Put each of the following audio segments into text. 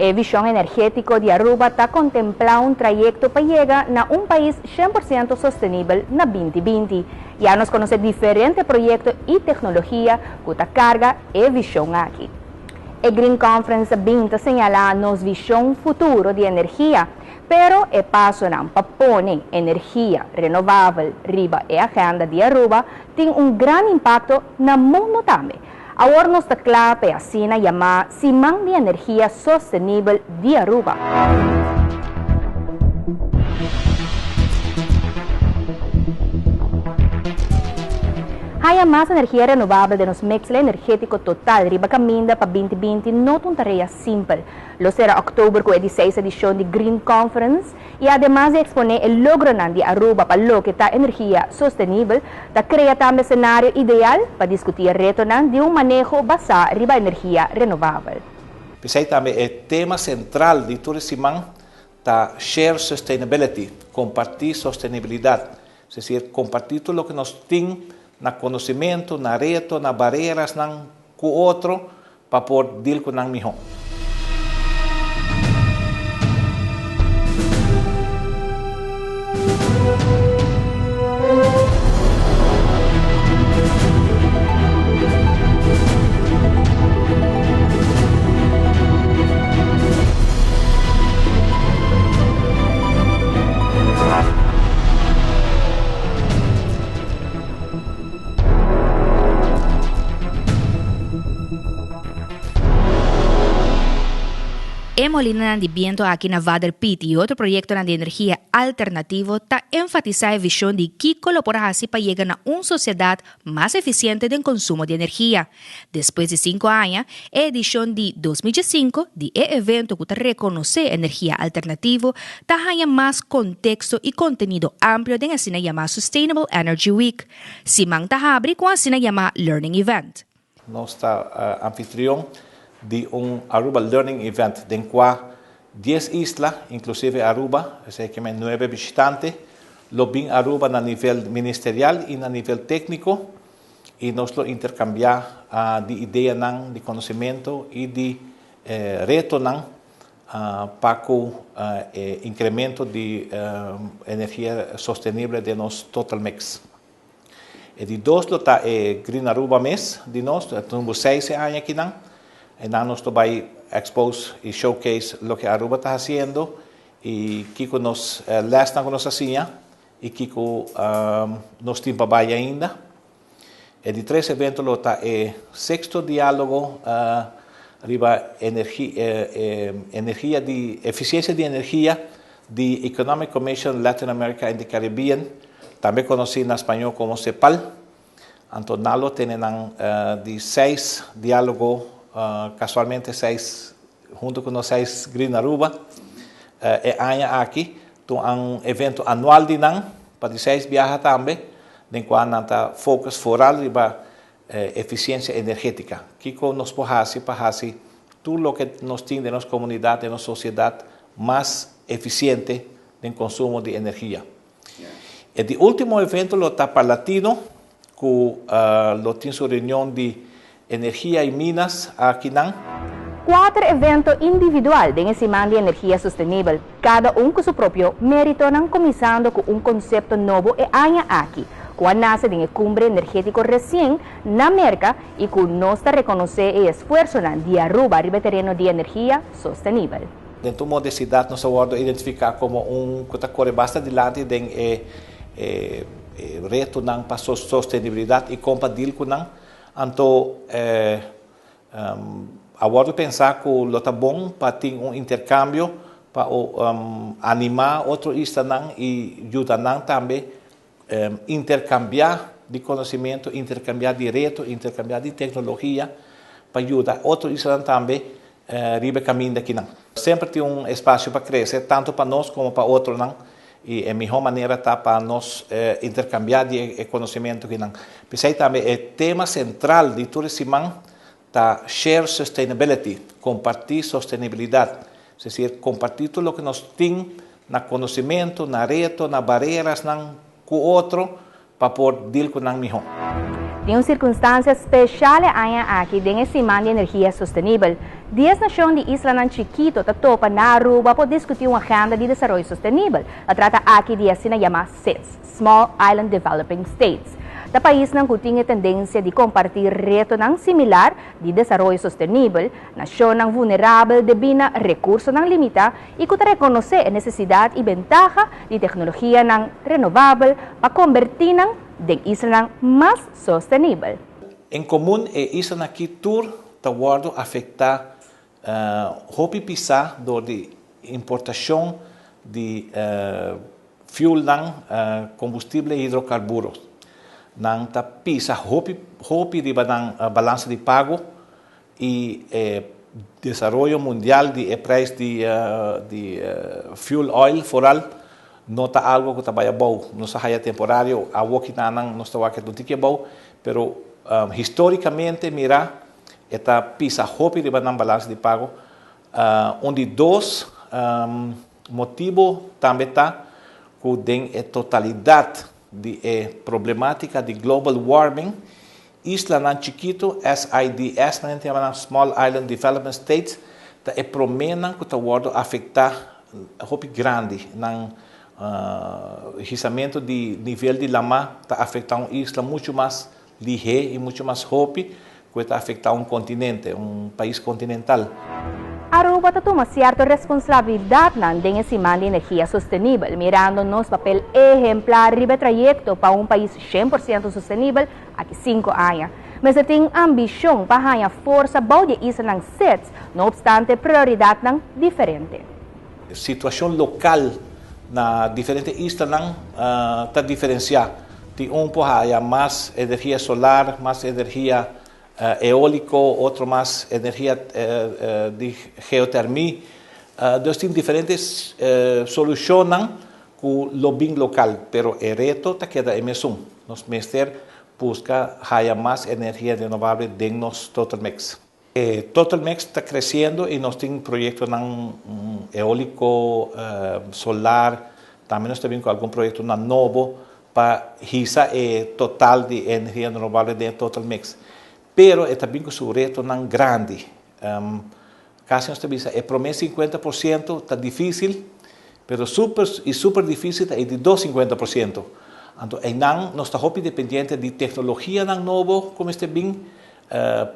El Visión Energético de Aruba está contemplando un trayecto para llegar a un país 100% sostenible en 2020. Ya nos conoce diferentes proyectos y tecnología que está carga el visión aquí. El Green Conference 20 señala nos visión futuro de energía, pero el paso para poner energía renovable riba y agenda de Aruba tiene un gran impacto en el mundo también. Ahora nos está claro que así llamada Simán de Energía Sostenible de Aruba. Haya más energía renovable de nos mix energético total, riba caminda para 2020 no es una tarea simple. Lo será octubre con la 16ª edición de Green Conference y además de exponer el logro de Aruba para lo que está energía sostenible, da crea también escenario ideal para discutir el reto de un manejo basado en energía renovable. Pensei también el tema central de todo ese man está share sustainability, compartir sostenibilidad, es decir, compartir todo lo que nos tiene na conhecimento, na reto, na barreiras, com o outro, para poder deal com o melhor. El Molina de Viento aquí en Vader Pit y otro proyecto de energía alternativo está enfatizando la visión de que colaborar para llegar a una sociedad más eficiente en el consumo de energía. Después de 5 años, la edición de 2005 de evento que reconoce energía alternativa está dando más contexto y contenido amplio de la cena llamada Sustainable Energy Week. Simán está abre con la cena llamada Learning Event. Nuestro anfitrión de un Aruba Learning Event, en cual 10 islas, inclusive Aruba, o sea que hay 9 visitantes, lo ven Aruba a nivel ministerial y a nivel técnico, y nos lo intercambiar de ideas, de conocimiento y de reto para el incremento de energía sostenible de nuestro total mix. De 2 lo está Green Aruba Mes, de nosotros, tenemos 6 años aquí. Y nos va a expose y showcase lo que Aruba está haciendo y Kiko nos lesta con nos hacía y Kiko nos tiene para ainda. Y de 3 eventos lo está el 6º diálogo arriba energía de eficiencia de energía de Economic Commission Latin America and the Caribbean, también conocido en español como CEPAL. Antonalo tienen de 6 diálogos. Casualmente 6, junto con los 6 Green Aruba, aquí, un evento anual de para 6 viajes también, en cual está focus foral sobre eficiencia energética. Kiko nos puede hacer para hacer todo lo que nos tiene de nuestra comunidad, de nuestra sociedad, más eficiente en el consumo de energía. El último evento lo está para Latino, que lo tiene su reunión de energía y minas aquí en 4 eventos individuales de semana de energía sostenible, cada uno con su propio mérito, comenzando con un concepto nuevo e año aquí, que nace de la cumbre energético recién en América y que nos reconoce el esfuerzo de Aruba arriba terreno de energía sostenible. Dentro de modernidad nos vamos a identificar como que está correndo bastante adelante de reto para sostenibilidad y compartir con então, agora pensar que lo está bom para ter intercâmbio, para animar outros islas e ajudar também intercambiar de conhecimento, intercambiar de reto, intercambiar de tecnologia, para ajudar outros islas também riba caminho daqui. Sempre tem espaço para crescer, tanto para nós como para outros. E a melhor maneira está para nós intercambiar de conhecimento que não. Pensei também o tema central de todo esse man está share sustainability, compartir sostenibilidade, é dizer, compartir tudo o que nós temos na conhecimento, na reto, na barreiras, com o outro, para poder deal com o melhor. Tem circunstâncias especiais aqui em Semana de Energia Sustentável. 10 nações de Isla ng Chiquito topa na Aruba para discutir uma agenda de desenvolvimento sustentável. A trata aqui de assim chamada SIDS, Small Island Developing States. Da país não tem tendência de compartilhar reto não similar de desenvolvimento sustentável, nação não vulnerável devido a recursos não limitados e que reconhecer a necessidade e ventaja de tecnologia não renovável para convertir em isla mais sustentável. Em comum, a isla aqui tur tawardo afetar hopi pisar do de importação de fuel não combustível e hidrocarburos. Nang tapisa hopi riba ng balança de pago e desarrollo mundial de preço de fuel oil foral nota algo que trabalha bom no sahaya temporário a woki nanang nos tawake do tike bom pero historicamente mira eta pisa hopi riba ng balança de pago onde dos motivo também tá com a totalidade de problemática de global warming, isla ng Chiquito, SIDS, na Small Island Development States, ta promenang que tawardo afetar hopi grande ng hisamento de nível de lama, ta afetar isla muito mais lige e muito mais hopi, que ta afetar continente, país continental. Aruba toma cierta responsabilidad en el Semana de Energía Sostenible, mirando nos papel ejemplar de trayecto para un país 100% sostenible aquí 5 años. Mas tem ambición para ganhar força de isla ng SIDS, no obstante prioridad diferente. Situação local na diferente isla está diferenciada. Tem para mais energia solar, mais energia eólico, otro más energía de geotermia. Dos tienen diferentes soluciones con lo bien local, pero el reto te queda en mesón. Nos mester busca haya más energía renovable de nos Total Mix. Total Mix está creciendo y nos tiene proyectos eólico, solar, también nos está con algún proyecto nuevo para hisa total de energía renovable de Total Mix. Pero também com o reto não grande. Casi nós temos a promessa 50% está difícil, pero super difícil é de 50%. Então, nós estamos dependentes de tecnologia nova, como este bem,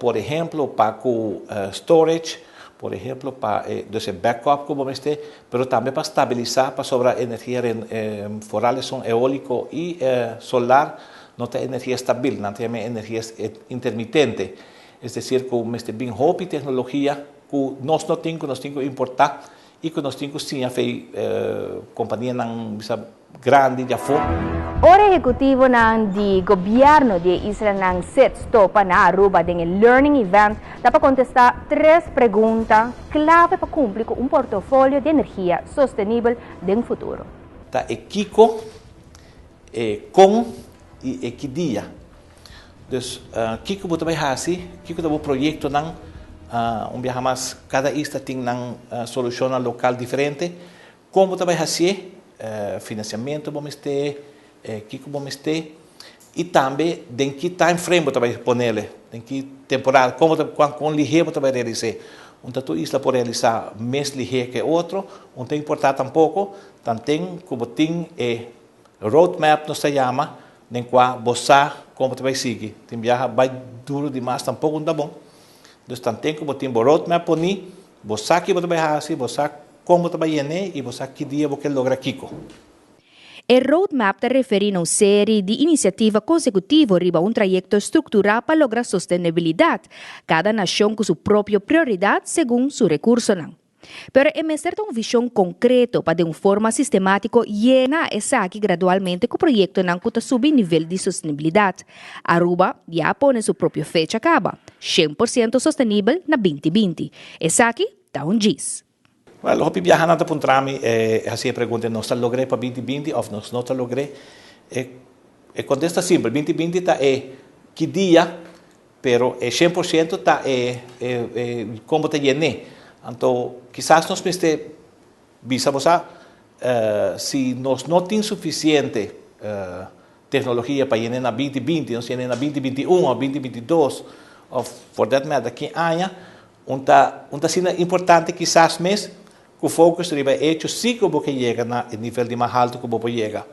por exemplo, para storage, por exemplo, para esse backup, como este, pero também para estabilizar, para sobrar energia foral, são eólico e solar. No tem energia estável, não tem energia intermitente. É decir, com este bem hopi tecnologia, que nós não temos que importar e que nós temos que fazer companhia grande já foi. O executivo do governo de Isla ng SIDS topa na Aruba em Learning Event para contestar 3 perguntas clave para cumprir com portfólio de energia sustentável no futuro. Tá Kiko com e que dia. Então, Kiko você vai fazer, Kiko tem projeto nang viaja mais cada isla tem solução local diferente. Como você vai fazer financiamento vamos ter, Kiko vamos ter e também em que time frame você vai pôr nele, em que temporada, com ligeiro você vai realizar. Tua isla pode realizar mais ligeiro que outro, não tem importar tampouco, tem como tem roadmap não se chama nem qua você como vai seguir. Tem viaja vai duro demais tampouco não dá bom. Então tem como tem roadmap por ni, você que vai fazer, você como vai fazer e você que dia você logra Kiko. El roadmap te refere a una serie de iniciativas consecutivas riba un trayecto estructural para lograr sostenibilidad, cada nación con su propia prioridad según su recurso. Pero en vez de una visión concreta para de una forma sistemática llena esa aquí gradualmente con proyectos que sube el nivel de sostenibilidad. Aruba ya pone su propia fecha acaba, 100% sostenible na 2020. Esa aquí está un GIS. Well, hopi viajan a puntrami, así pregunta, ¿no está logré para 2020 o no está logré? Contesta simple, 2020 está que día, pero 100% está como te llené. Entonces, quizás nos meste visa si nos no tiene suficiente tecnologia para ir na 2020, não sei, na 2021 ou 2022, ou for that matter, que año, onde sina importante quizás mesmo que o foco esteja hecho sim como que chega no nível de mais alto que você chega.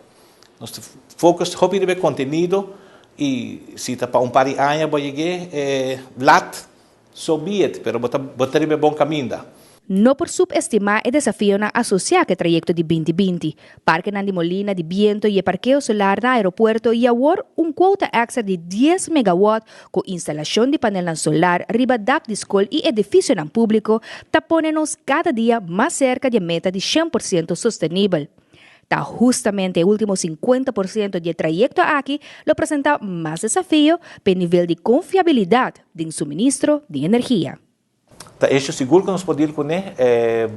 Nosso foco é conteúdo e se está para par de anos você chegar, lat, so be it, pero você tem bom caminho. No por subestimar el desafío na asociar que trayecto de 2020. Parque Nandi Molina de viento y el parqueo solar na aeropuerto y award un cuota extra de 10 megawatt con instalación de panel solar riba DAP de escola y edificio nan público taponenos cada día más cerca de meta de 100% sostenible. Ta justamente el último 50% del trayecto aquí lo presenta más desafío per nivel de confiabilidad de suministro de energía. Tá isso seguro que nós podemos conhecer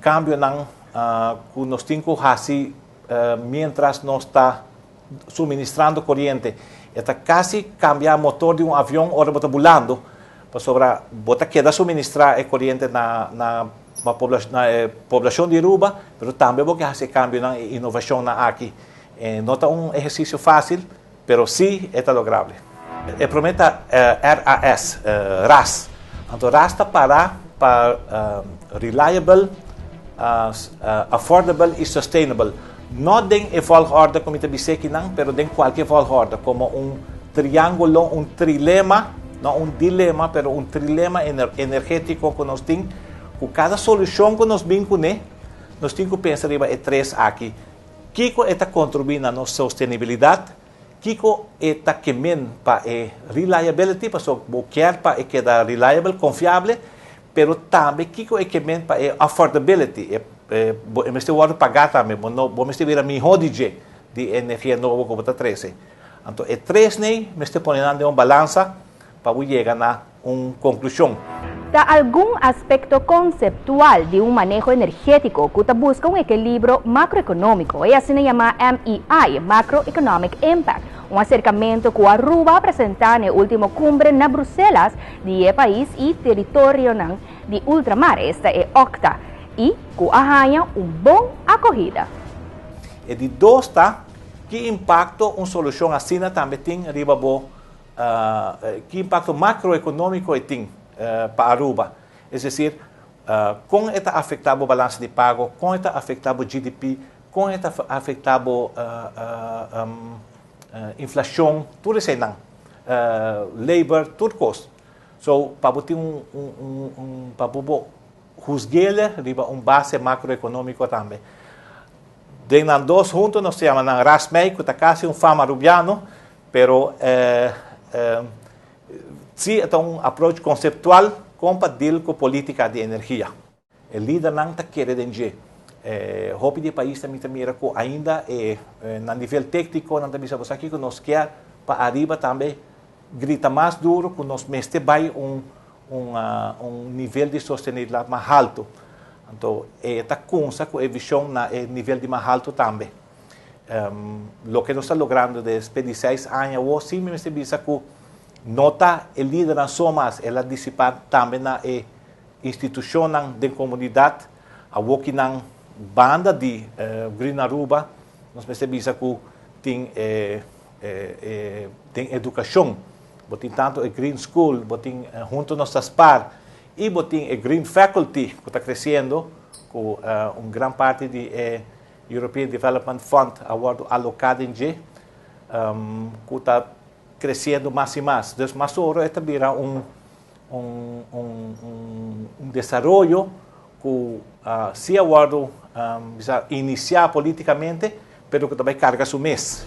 cambio não que nós temos que fazer mientras nós está suministrando corrente. Está quase cambiar motor de avião ou está volando para sobre bota queda suministrar a corrente na população de Aruba, mas também porque fazer cambio na inovação na aqui. Não é exercício fácil, mas sim é logrável. Prometa RAS. Então, rasta para reliable, affordable e sustainable. Não tem a volgorde como te disse aqui, mas tem qualquer volgorde, como triângulo, trilema, não dilema, mas trilema energético que nós temos. Com cada solução que nós vimos, nós temos que pensar em três aqui. O que está contribuindo na nossa sustentabilidade? Kiko está quemen para reliability, para quer para que da reliable, confiável, pero também Kiko é quemen para affordability. Me estou agora pagar também, vou me estar vira melhor de energia nova como está 13. Então, é 3 nem me estou ponendo uma balança para chegar na conclusão. ¿Está algún aspecto conceptual de un manejo energético que busca un equilibrio macroeconómico? Ella se llama MEI, Macroeconomic Impact, un acercamiento que Aruba presenta en el último cumbre en Bruselas de país y territorio de ultramar, esta es OCTA, y que haya un buen acogida. E de dos, que impacto uma solução assim também tem arriba que impacto macroeconômico tem para Aruba. É decir, como está afetado o balanço de pago, como está afetado o GDP, como está afetado inflação, tudo isso não. Labor, tudo custo. So, para ter para juzgar riba base macroeconômico também. De nós dois juntos, nós chamamos RASMEI, que está quase fama rubiano, pero sim, é approach conceptual compatível com a política de energia. O líder não está querendo dizer. O país também mira que ainda no nível técnico, não está aqui que nós quer para arriba também grita mais duro, que nós mestre vai nível de sustentabilidade mais alto. Então, está com a visão no nível de mais alto também. O que nós estamos logrando desde de 6 anos, sim, me diz que nota o líder não só mais, ela dissipar também na instituição da comunidade, a que na banda de Green Aruba, nós percebemos que tem educação, tem tanto a Green School, tem junto nossas par, e tem a Green Faculty, que está crescendo, com uma grande parte de European Development Fund, alocado em G, que está crescendo mais e mais. Então, mas agora também desenvolvimento que se agora iniciar politicamente, mas que também carga seu mês.